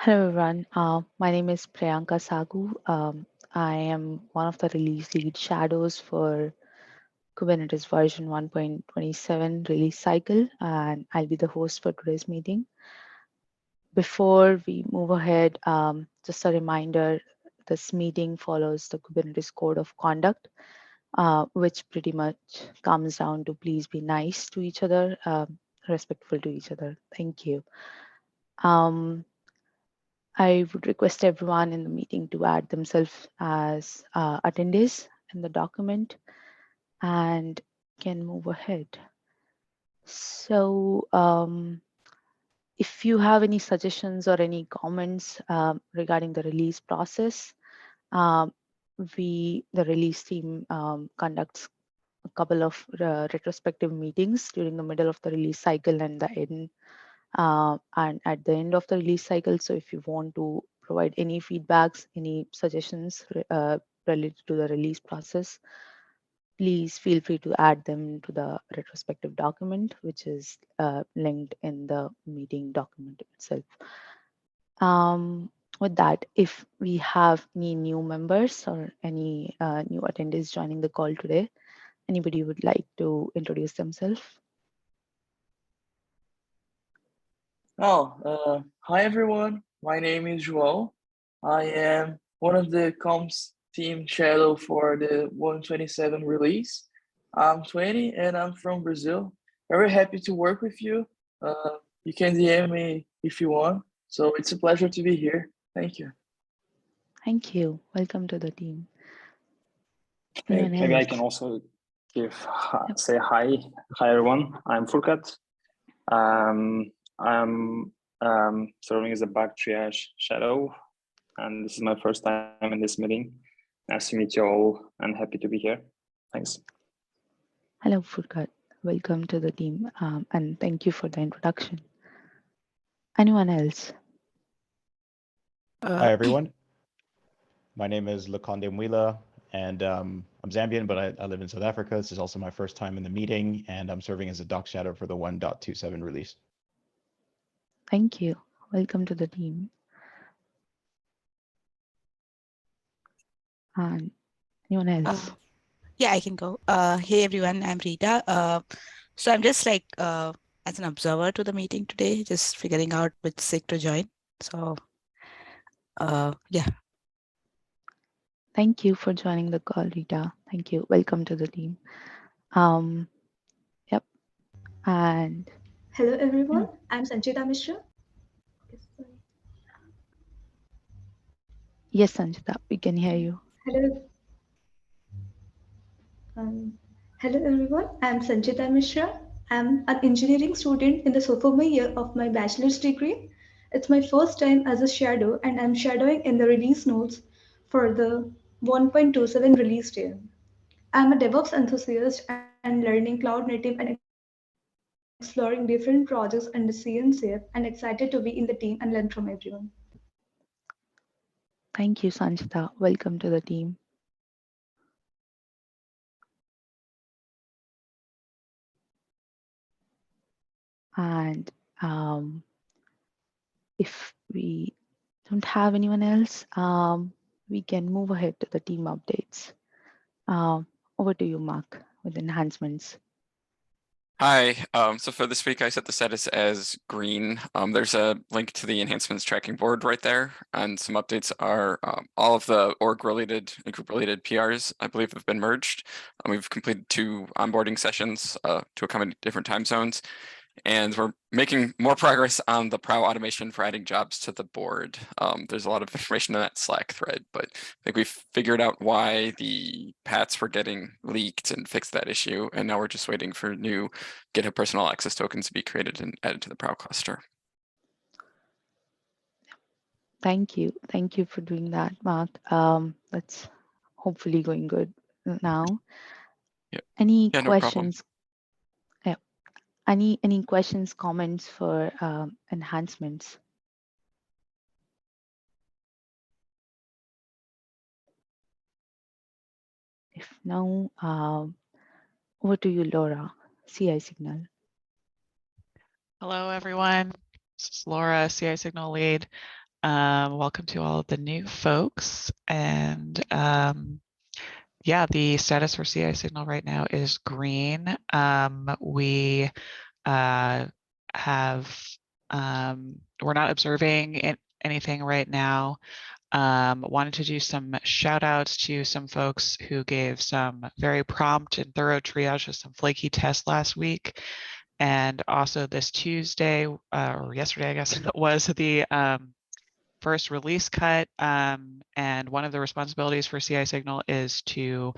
Hello everyone. My name is Priyanka Sagu. I am one of the release lead shadows for Kubernetes version 1.27 release cycle, and I'll be the host for today's meeting. Before we move ahead, just a reminder, this meeting follows the Kubernetes Code of Conduct, which pretty much comes down to please be nice to each other, respectful to each other. Thank you. I would request everyone in the meeting to add themselves as attendees in the document and can move ahead. So if you have any suggestions or any comments regarding the release process, um, the release team conducts a couple of retrospective meetings during the middle of the release cycle and the end and at the end of the release cycle. So if you want to provide any feedbacks, any suggestions related to the release process, please feel free to add them to the retrospective document, which is linked in the meeting document itself. With that, if we have any new members or any new attendees joining the call today, anybody would like to introduce themselves? Hi everyone. My name is João. I am one of the comms team shadow for the 127 release. I'm 20 and I'm from Brazil. Very happy to work with you. You can DM me if you want. So it's a pleasure to be here. Thank you. Thank you. Welcome to the team. Maybe I can also say hi everyone. I'm Furkat. I'm serving as a bug triage shadow, and this is my first time in this meeting. Nice to meet you all, and happy to be here. Thanks. Hello, Furkat. Welcome to the team, and thank you for the introduction. Anyone else? Hi, everyone. My name is Lakonde Mwila, and I'm Zambian, but I live in South Africa. This is also my first time in the meeting, and I'm serving as a doc shadow for the 1.27 release. Thank you. Welcome to the team. And anyone else? Yeah, I can go. Hey, everyone, I'm Rita. So I'm just like as an observer to the meeting today, just figuring out which SIG to join. So yeah. Thank you for joining the call, Rita. Thank you. Welcome to the team. Yep. And hello, everyone. I'm Sanchita Mishra. Yes, Sanchita, we can hear you. Hello. Hello, everyone. I'm Sanchita Mishra. I'm an engineering student in the sophomore year of my bachelor's degree. It's my first time as a shadow, and I'm shadowing in the release notes for the 1.27 release day. I'm a DevOps enthusiast and learning cloud native and exploring different projects under CNCF and excited to be in the team and learn from everyone. Thank you, Sanchita. Welcome to the team. And if we don't have anyone else, we can move ahead to the team updates. Over to you, Mark, with enhancements. Hi, so for this week, I set the status as green. There's a link to the enhancements tracking board right there, and some updates are all of the org-related and group-related PRs, I believe, have been merged. We've completed 2 onboarding sessions to accommodate different time zones, and we're making more progress on the PROW automation for adding jobs to the board. There's a lot of information in that Slack thread, but I think we've figured out why the PATs were getting leaked and fixed that issue. And now we're just waiting for new GitHub personal access tokens to be created and added to the PROW cluster. Thank you. Thank you for doing that, Mark. That's hopefully going good now. Yep. Any Yeah, questions? Yeah. Any questions, comments for enhancements? If no, over to you, Laura, CI Signal. Hello, everyone. This is Laura, CI Signal lead. Welcome to all of the new folks. And yeah, the status for CI signal right now is green. We we're not observing anything right now. Wanted to do some shout outs to some folks who gave some very prompt and thorough triage of some flaky tests last week. And also this Tuesday, or yesterday, I guess it was, the first release cut. And one of the responsibilities for CI signal is to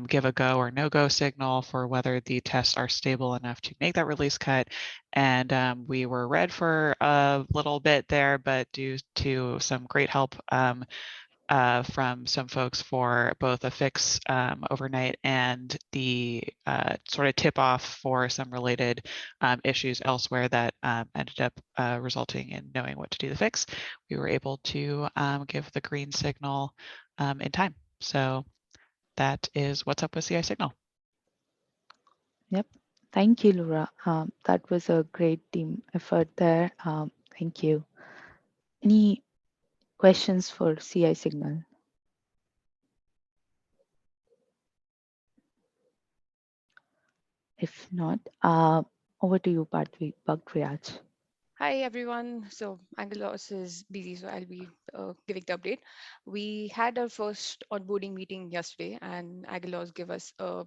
give a go or no go signal for whether the tests are stable enough to make that release cut. And we were red for a little bit there, but due to some great help from some folks for both a fix overnight and the sort of tip off for some related issues elsewhere that ended up resulting in knowing what to do the fix, we were able to give the green signal in time. So that is what's up with CI signal. Yep. Thank you, Laura. That was a great team effort there. Thank you. Any questions for CI signal? If not, over to you, Partvi, bug triage. Hi everyone. So Angelos is busy, so I'll be giving the update. We had our first onboarding meeting yesterday, and Angelos gave us a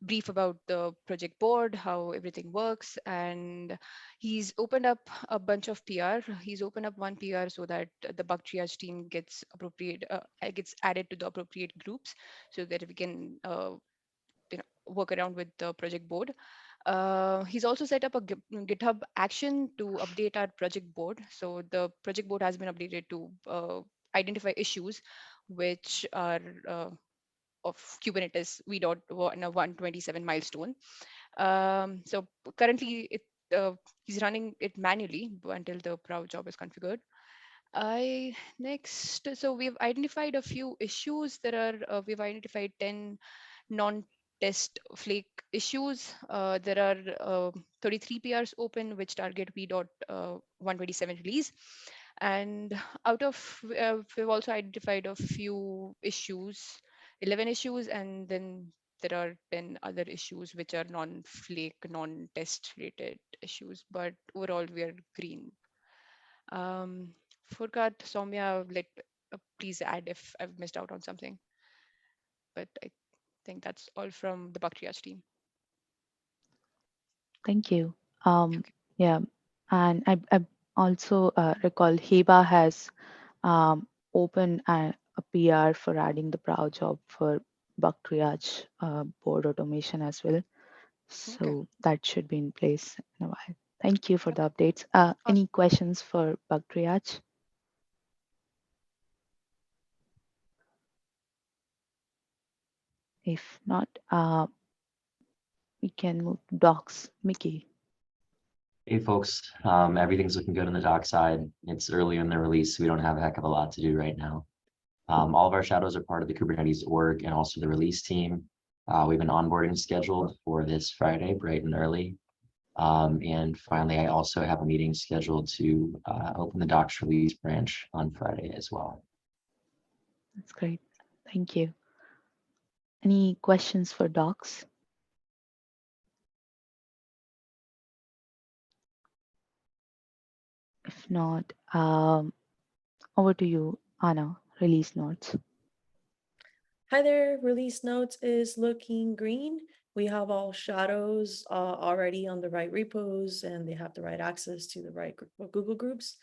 brief about the project board, how everything works, and he's opened up a bunch of PR. He's opened up one PR so that the bug triage team gets gets added to the appropriate groups, so that we can work around with the project board. He's also set up a GitHub action to update our project board. So the project board has been updated to identify issues which are of Kubernetes v.127 milestone. So currently he's running it manually until the Prow job is configured. So we've identified a few issues. We've identified 10 non-test flake issues. There are 33 PRs open, which target v.127 release. And we've also identified a few issues, 11 issues, and then there are 10 other issues which are non-flake, non-test related issues. But overall, we are green. Furkat, Soumya, please add if I've missed out on something. But I think that's all from the bug triage team. Thank you. Yeah, and I also recall Heba has opened a PR for adding the Prow job for bug triage board automation as well. So that should be in place in a while. Thank you for the updates. Any questions for bug triage? If not, we can move to docs. Mickey. Hey folks, everything's looking good on the doc side. It's early in the release, so we don't have a heck of a lot to do right now. All of our shadows are part of the Kubernetes org and also the release team. We have an onboarding scheduled for this Friday, bright and early. And finally, I also have a meeting scheduled to open the docs release branch on Friday as well. That's great. Thank you. Any questions for docs? If not, over to you, Anna, release notes. Hi there, release notes is looking green. We have all shadows already on the right repos and they have the right access to the right Google groups.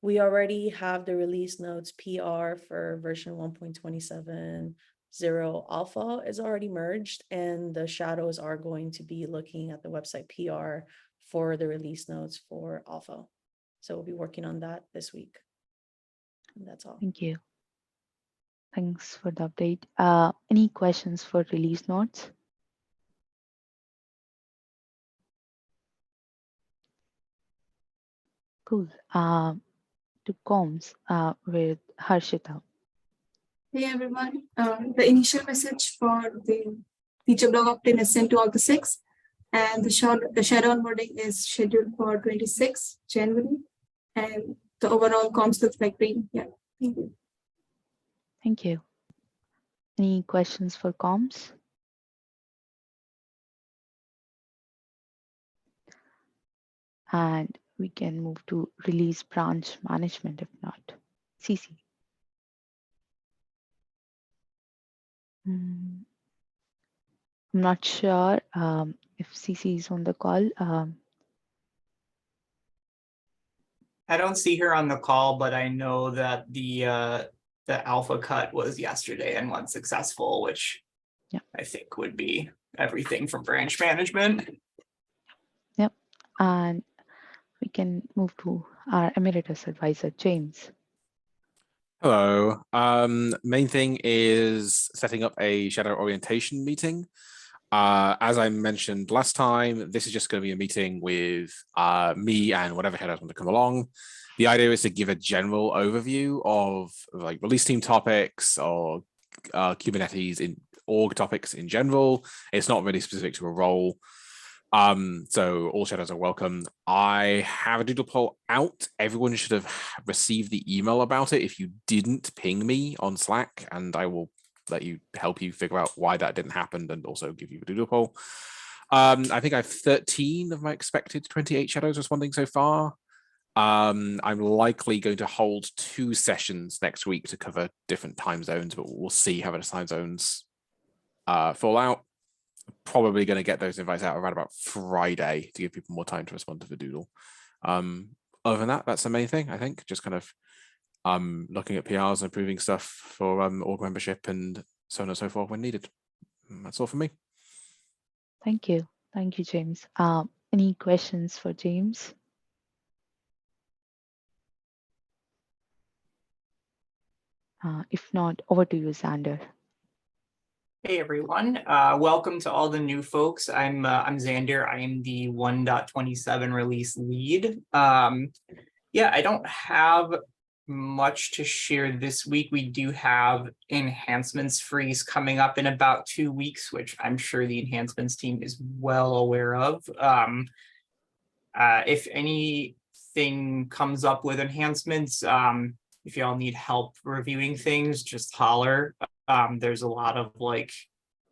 We already have the release notes PR for version 1.27.0 alpha is already merged, and the shadows are going to be looking at the website PR for the release notes for alpha. So we'll be working on that this week. And that's all. Thank you. Thanks for the update. Any questions for release notes? Cool. To comms with Harshita. Hey everyone, the initial message for the feature blog opt-in is sent to all the 6, and the shadow onboarding is scheduled for 26 January, and the overall comms looks like green. Yeah, thank you. Thank you. Any questions for comms? And we can move to release branch management if not. CC. I'm not sure if CC is on the call. I don't see her on the call, but I know that the alpha cut was yesterday and went successful, which I think would be everything from branch management. Yep. And we can move to our emeritus advisor, James. Hello. Main thing is setting up a shadow orientation meeting. As I mentioned last time, this is just going to be a meeting with me and whatever shadows want to come along. The idea is to give a general overview of like release team topics or Kubernetes in org topics in general. It's not really specific to a role. So all shadows are welcome. I have a doodle poll out. Everyone should have received the email about it. If you didn't, ping me on Slack and I will help you figure out why that didn't happen and also give you a doodle poll. I think I have 13 of my expected 28 shadows responding so far. I'm likely going to hold 2 sessions next week to cover different time zones, but we'll see how those time zones fall out. Probably going to get those invites out around about Friday to give people more time to respond to the doodle. Other than that, that's the main thing, I think. Just kind of looking at PRs and improving stuff for org membership and so on and so forth when needed. That's all for me. Thank you. Thank you, James. Any questions for James? If not, over to you, Xander. Hey everyone, welcome to all the new folks. I'm Xander. I am the 1.27 release lead. Yeah, I don't have much to share this week. We do have enhancements freeze coming up in about 2 weeks, which I'm sure the enhancements team is well aware of. If anything comes up with enhancements, if y'all need help reviewing things, just holler. There's a lot of like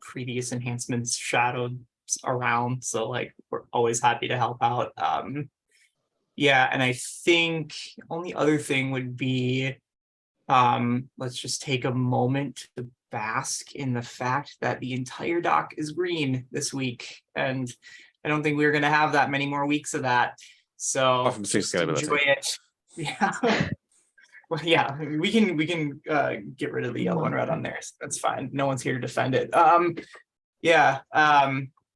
previous enhancements shadowed around, so like we're always happy to help out. Yeah, and I think only other thing would be let's just take a moment to bask in the fact that the entire doc is green this week, and I don't think we're going to have that many more weeks of that, so just enjoy it. Yeah. Well, yeah, we can get rid of the yellow and red on there. So that's fine. No one's here to defend it. Yeah.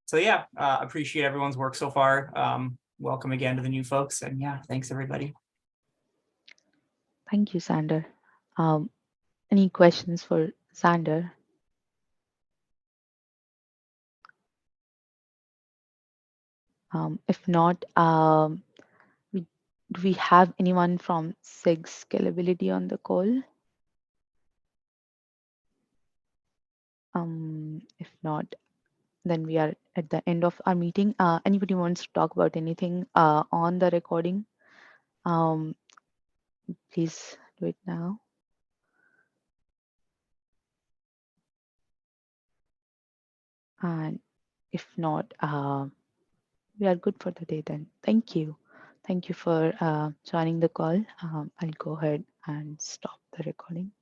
So yeah, appreciate everyone's work so far. Welcome again to the new folks, and yeah, thanks everybody. Thank you, Xander. Any questions for Xander? If not, do we have anyone from SIG Scalability on the call? If not, then we are at the end of our meeting. Anybody wants to talk about anything on the recording? Please do it now. And if not, we are good for the day then. Thank you. Thank you for joining the call. I'll go ahead and stop the recording.